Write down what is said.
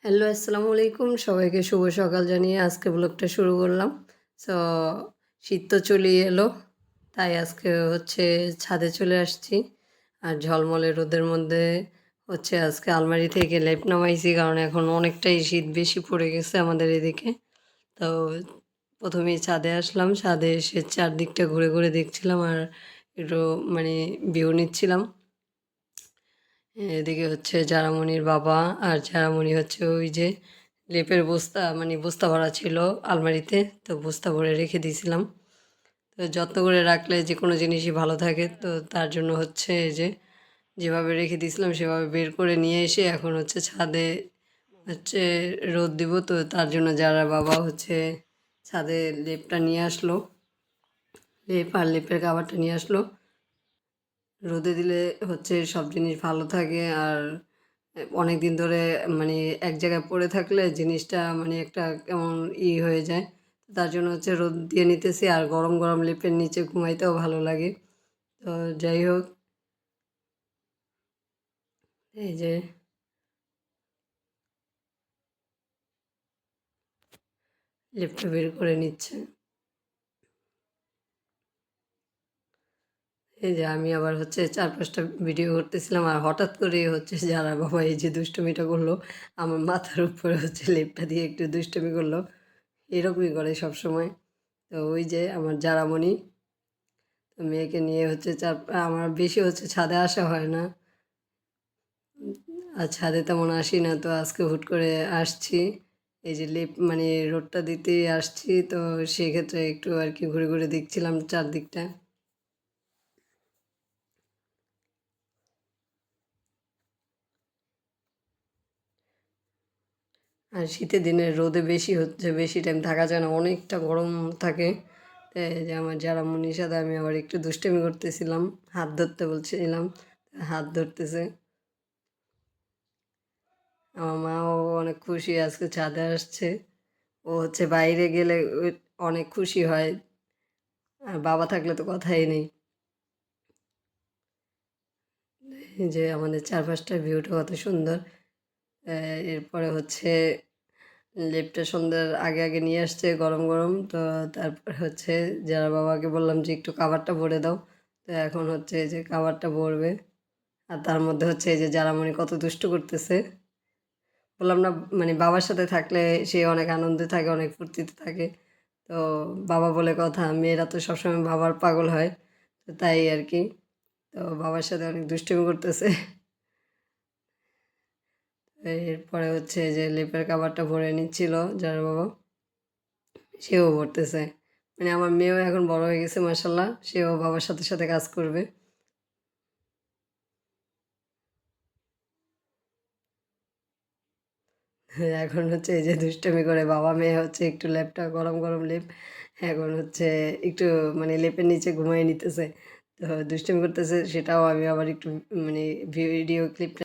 Hello, আসসালামু আলাইকুম। সবাইকে শুভ সকাল জানিয়ে আজকে ব্লগটা শুরু করলাম। সো শীত তো চলেই এলো। তাই আজকে ছাদে চলে আসছি। আর ঝলমলে রোদের মধ্যে আজকে আলমারি থেকে লেপ নামাইছি কারণ এখন অনেকটাই শীত বেশি পড়ে গেছে আমাদের এদিকে। তো ১ম এই ছাদে আসলাম। ছাদে এসে চারদিকটা ঘুরে, ঘুরে দেখছিলাম আর একটু মানে ভিউ নিচ্ছিলাম। এদিকে জারামণির বাবা আর জারামণি ওই যে লেপের বস্তা বস্তা ভরা ছিল আলমারিতে, তো বস্তা ভরে রেখে দিয়েছিলাম। তো যত্ন করে রাখলে যে কোনো জিনিসই ভালো থাকে, তো তার জন্য এই যে যেভাবে রেখে দিয়েছিলাম সেভাবে বের করে নিয়ে এসে এখন ছাদে হচ্ছে রোদ দিব। তো তার জন্য যারা বাবা ছাদে লেপটা নিয়ে আসলো, লেপ আর লেপের কাভারটা নিয়ে আসলো। রোদে দিলে সব জিনিস ভালো থাকে আর অনেক দিন ধরে মানে এক জায়গায় পড়ে থাকলে জিনিসটা একটা কেমন হয়ে যায়। তার জন্য রোদ দিয়ে নিতেছি আর গরম গরম লেপের নিচে ঘুমাইতেও ভালো লাগে। তো যাই হোক, এই যে লেপটা বের করে নিচ্ছে। এই যে আমি আবার ৪-৫টা ভিডিও করতেছিলাম আর হঠাৎ করে যারা বাবা এই যে দুষ্টুমিটা করলো, আমার মাথার উপরে লেপটা দিয়ে একটু দুষ্টুমি করলো। এরকমই করে সবসময়। তো ওই যে আমার জারামণি, তো মেয়েকে নিয়ে আমার বেশি ছাদে আসা হয় না। আর ছাদে তেমন আসি না, তো আজকে হুট করে আসছি। এই যে লেপ রোদটা দিতেই আসছি, তো সেক্ষেত্রে একটু আর কি ঘুরে, ঘুরে দেখছিলাম চারদিকটা। আর শীতের দিনে রোদে বেশি টাইম থাকা যায় না, অনেকটা গরম থাকে। তো এই যে আমার জারামণির সাথে আমি আবার একটু দুষ্টামি করতেছিলাম, হাত ধরতে বলছিলাম, হাত ধরতেছে। আমার মাও অনেক খুশি আজকে ছাদে আসছে। ও বাইরে গেলে অনেক খুশি হয়, আর বাবা থাকলে তো কথাই নেই। এই যে আমাদের চারপাশটার ভিউটা কত সুন্দর। এরপরে লেপটা সন্ধ্যার আগে আগে নিয়ে আসছে গরম গরম। তো তারপরে যারা বাবাকে বললাম যে একটু কাভারটা ভরে দাও। তো এখন এই যে কাভারটা ভরবে। আর তার মধ্যে এই যে জারামণি কত দুষ্টু করতেছে। বললাম না, বাবার সাথে থাকলে সে অনেক আনন্দে থাকে, অনেক ফুর্তিতে থাকে। তো বাবা বলে কথা, মেয়েরা তো সবসময় বাবার পাগল হয়। তো তাই আর কি। তো বাবার সাথে অনেক দুষ্টুমি করতেছে। এরপরে যে লেপের কাভারটা ভরে নিচ্ছিল যার বাবা, সেও ভরতেছে। আমার মেয়েও এখন বড় হয়ে গেছে মাশাআল্লাহ, সেও বাবার সাথে সাথে কাজ করবে। এখন এই যে দুষ্টামি করে বাবা মেয়ে একটু লেপটা গরম গরম লেপ এখন একটু লেপের নিচে ঘুমাই নিতেছে। তো দুষ্টামি করতেছে, সেটাও আমি আবার একটু ভিডিও ক্লিপটা